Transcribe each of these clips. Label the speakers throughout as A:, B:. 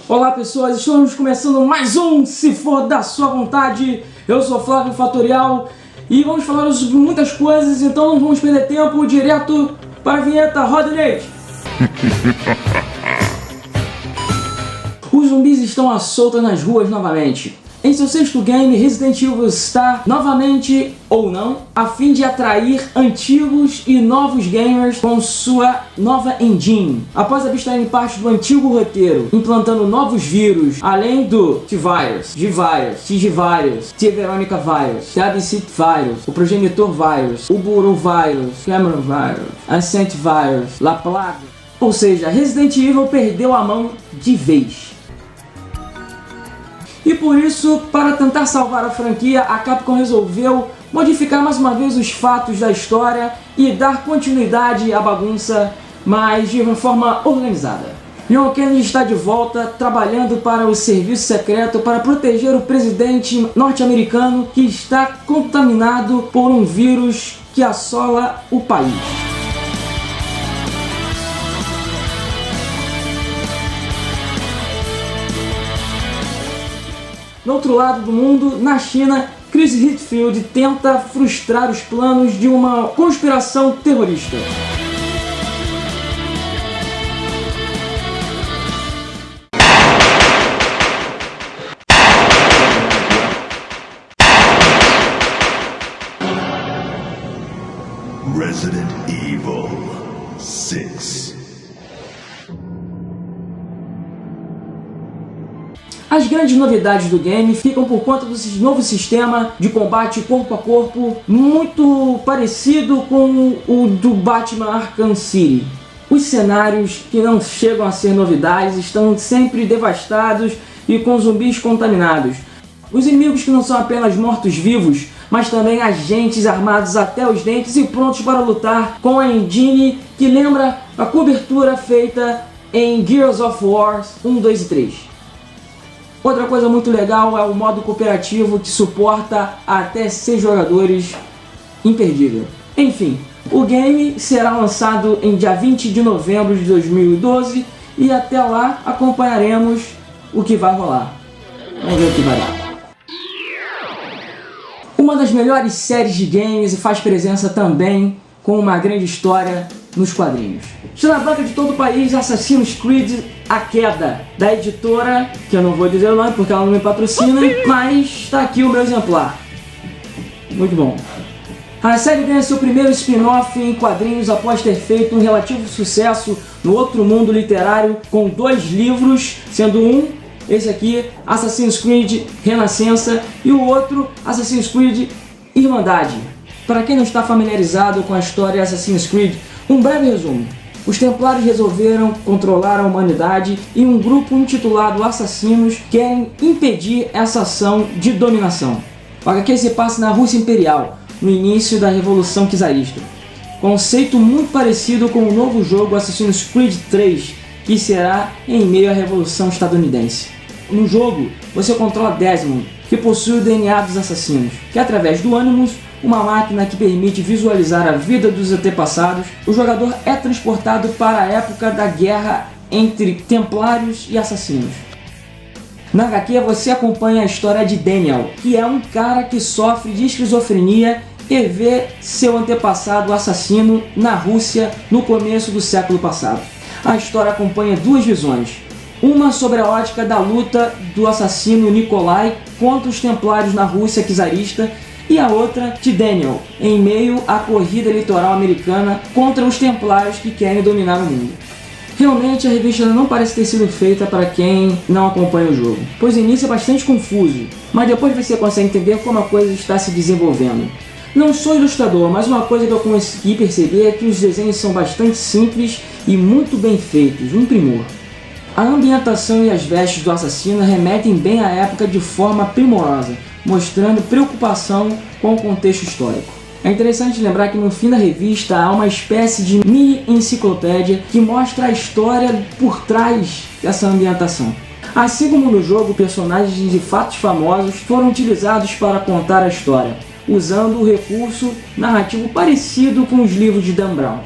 A: Olá pessoas, estamos começando mais um Se For da Sua Vontade. Eu sou Flávio Fatorial e vamos falar sobre muitas coisas, então não vamos perder tempo, direto para a vinheta. Roda, Nate! Os zumbis estão à solta nas ruas novamente. Em seu sexto game, Resident Evil está novamente, ou não, a fim de atrair antigos e novos gamers com sua nova engine. Após abstrair parte do antigo roteiro, implantando novos vírus, além do T-Virus, G-Virus, T-G-Virus, T-Veronica Virus, Tabicid Virus, o Progenitor Virus, o Buru Virus, Cameron Virus, Ascent Virus, La Plaga. Ou seja, Resident Evil perdeu a mão de vez. E por isso, para tentar salvar a franquia, a Capcom resolveu modificar mais uma vez os fatos da história e dar continuidade à bagunça, mas de uma forma organizada. Leon Kennedy está de volta, trabalhando para o serviço secreto para proteger o presidente norte-americano que está contaminado por um vírus que assola o país. No outro lado do mundo, na China, Chris Redfield tenta frustrar os planos de uma conspiração terrorista.
B: Resident Evil 6.
A: As grandes novidades do game ficam por conta do novo sistema de combate corpo a corpo, muito parecido com o do Batman Arkham City. Os cenários, que não chegam a ser novidades, estão sempre devastados e com zumbis contaminados. Os inimigos que não são apenas mortos-vivos, mas também agentes armados até os dentes e prontos para lutar com a engine que lembra a cobertura feita em Gears of War 1, 2 e 3. Outra coisa muito legal é o modo cooperativo que suporta até 6 jogadores, imperdível. Enfim, o game será lançado em dia 20 de novembro de 2012 e até lá acompanharemos o que vai rolar. Vamos ver o que vai dar. Uma das melhores séries de games e faz presença também com uma grande história nos quadrinhos. Está na banca de todo o país Assassin's Creed A Queda, da editora, que eu não vou dizer o nome porque ela não me patrocina, mas está aqui o meu exemplar. Muito bom. A série ganha seu primeiro spin-off em quadrinhos após ter feito um relativo sucesso no outro mundo literário com 2 livros, sendo um, esse aqui, Assassin's Creed Renascença, e o outro, Assassin's Creed Irmandade. Para quem não está familiarizado com a história Assassin's Creed, um breve resumo. Os Templários resolveram controlar a humanidade e um grupo intitulado Assassinos querem impedir essa ação de dominação. O HQ se passa na Rússia Imperial, no início da Revolução Czarista. Conceito muito parecido com o novo jogo Assassin's Creed 3, que será em meio à Revolução Estadunidense. No jogo, você controla Desmond, que possui o DNA dos assassinos, que através do Animus, uma máquina que permite visualizar a vida dos antepassados, o jogador é transportado para a época da guerra entre Templários e Assassinos. Na HQ você acompanha a história de Daniel, que é um cara que sofre de esquizofrenia e vê seu antepassado assassino na Rússia no começo do século passado. A história acompanha 2 visões. Uma sobre a ótica da luta do assassino Nikolai contra os Templários na Rússia czarista e a outra de Daniel, em meio à corrida eleitoral americana contra os Templários que querem dominar o mundo. Realmente a revista não parece ter sido feita para quem não acompanha o jogo, pois o início é bastante confuso, mas depois você consegue entender como a coisa está se desenvolvendo. Não sou ilustrador, mas uma coisa que eu consegui perceber é que os desenhos são bastante simples e muito bem feitos, um primor. A ambientação e as vestes do assassino remetem bem à época de forma primorosa, mostrando preocupação com o contexto histórico. É interessante lembrar que no fim da revista há uma espécie de mini enciclopédia que mostra a história por trás dessa ambientação. Assim como no jogo, personagens de fatos famosos foram utilizados para contar a história, usando o recurso narrativo parecido com os livros de Dan Brown.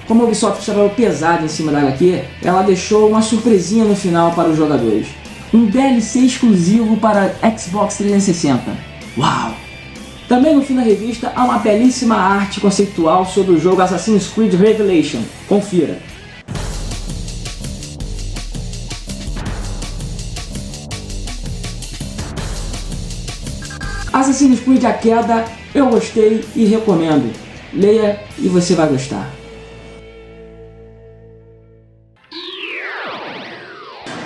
A: Como a Ubisoft trabalhou pesado em cima da HQ, ela deixou uma surpresinha no final para os jogadores. um DLC exclusivo para Xbox 360. Uau! Também no fim da revista há uma belíssima arte conceitual sobre o jogo Assassin's Creed Revelation. Confira! Assassin's Creed A Queda, eu gostei e recomendo. Leia e você vai gostar.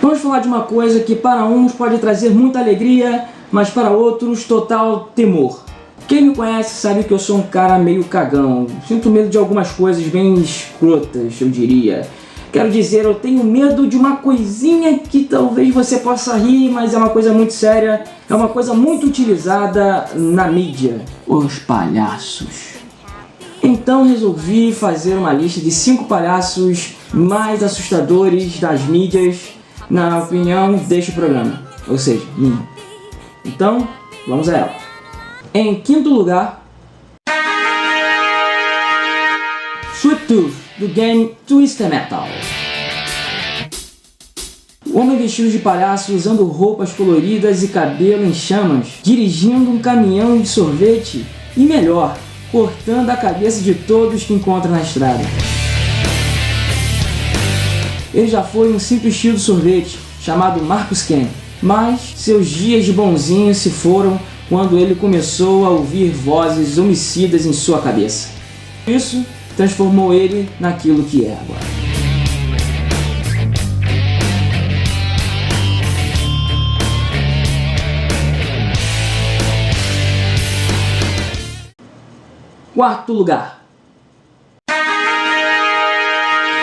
A: Vamos falar de uma coisa que para uns pode trazer muita alegria, mas para outros total temor. Quem me conhece sabe que eu sou um cara meio cagão. Sinto medo de algumas coisas bem escrotas, eu diria. Quero dizer, eu tenho medo de uma coisinha que talvez você possa rir, mas é uma coisa muito séria. É uma coisa muito utilizada na mídia. Os palhaços. Então resolvi fazer uma lista de 5 palhaços mais assustadores das mídias, na opinião deste programa. Ou seja, minha. Então, vamos a ela. Em quinto lugar, Sweet Tooth, do game Twisted Metal. O homem vestido de palhaço, usando roupas coloridas e cabelo em chamas, dirigindo um caminhão de sorvete e, melhor, cortando a cabeça de todos que encontra na estrada. Ele já foi um simples tio do sorvete, chamado Marcus Ken, mas seus dias de bonzinho se foram quando ele começou a ouvir vozes homicidas em sua cabeça. Isso transformou ele naquilo que é agora. Quarto lugar.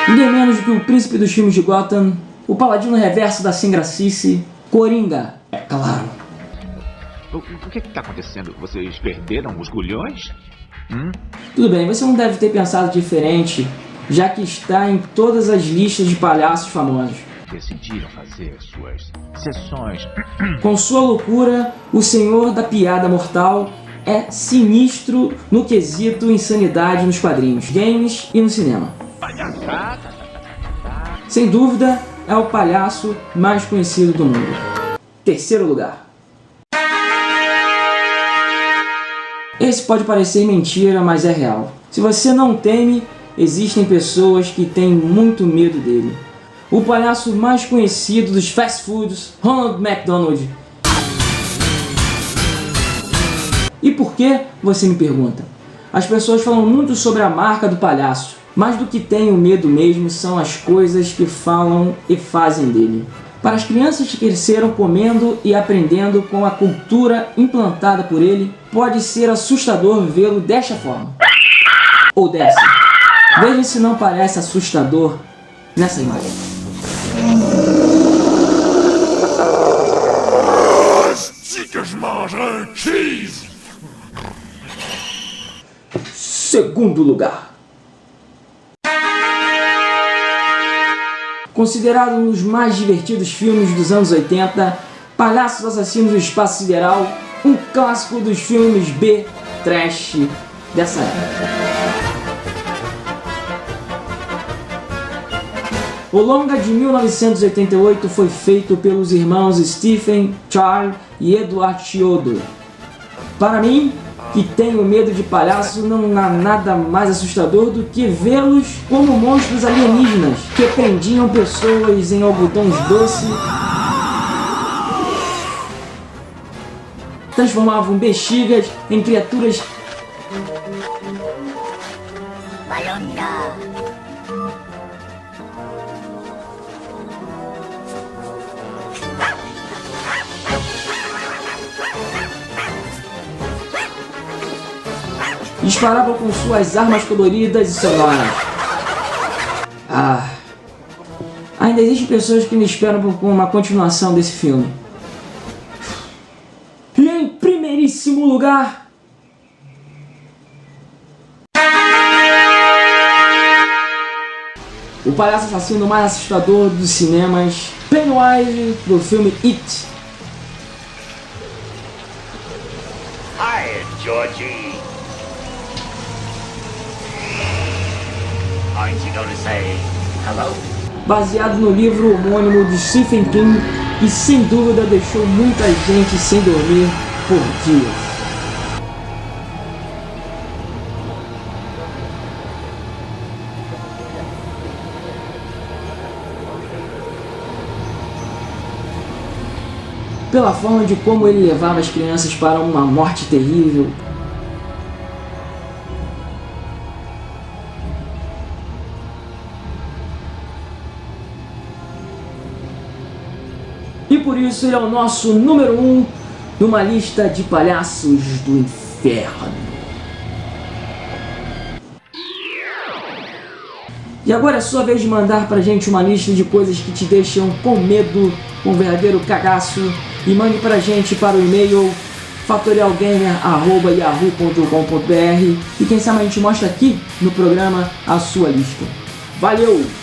A: Ninguém menos do que o príncipe dos filmes de Gotham, o paladino reverso da sem-gracice, Coringa, é claro.
C: O que está acontecendo? Vocês perderam os gulhões?
A: Tudo bem, você não deve ter pensado diferente, já que está em todas as listas de palhaços famosos.
C: Decidiram fazer suas sessões.
A: Com sua loucura, o senhor da piada mortal é sinistro no quesito insanidade nos quadrinhos, games e no cinema. Sem dúvida, é o palhaço mais conhecido do mundo. Terceiro lugar. Esse pode parecer mentira, mas é real. Se você não teme, existem pessoas que têm muito medo dele. O palhaço mais conhecido dos fast foods, Ronald McDonald. E por que, você me pergunta? As pessoas falam muito sobre a marca do palhaço, mas do que tenho medo mesmo são as coisas que falam e fazem dele. Para as crianças que cresceram comendo e aprendendo com a cultura implantada por ele, pode ser assustador vê-lo desta forma. Ou dessa. Veja se não parece assustador nessa imagem. Segundo lugar. Considerado um dos mais divertidos filmes dos anos 80, Palhaços Assassinos do Espaço Sideral, um clássico dos filmes B trash dessa época. O longa de 1988 foi feito pelos irmãos Stephen, Charles e Edward Chiodo. Para mim, que tenho medo de palhaço, não há nada mais assustador do que vê-los como monstros alienígenas que prendiam pessoas em algodões doce, transformavam bexigas em criaturas disparavam com suas armas coloridas e sonoras. Ainda existem pessoas que me esperam por uma continuação desse filme. E em primeiríssimo lugar, o palhaço assassino mais assustador dos cinemas, Pennywise, do filme It.
D: Hi, Georgie. Aren't you going to say hello?
A: Baseado no livro homônimo de Stephen King, e sem dúvida deixou muita gente sem dormir por dias. Pela forma de como ele levava as crianças para uma morte terrível. E por isso ele é o nosso número 1 numa lista de palhaços do inferno. E agora é sua vez de mandar pra gente uma lista de coisas que te deixam com medo, um verdadeiro cagaço, e mande pra gente para o e-mail fatorialgamer@yahoo.com.br e quem sabe a gente mostra aqui no programa a sua lista. Valeu!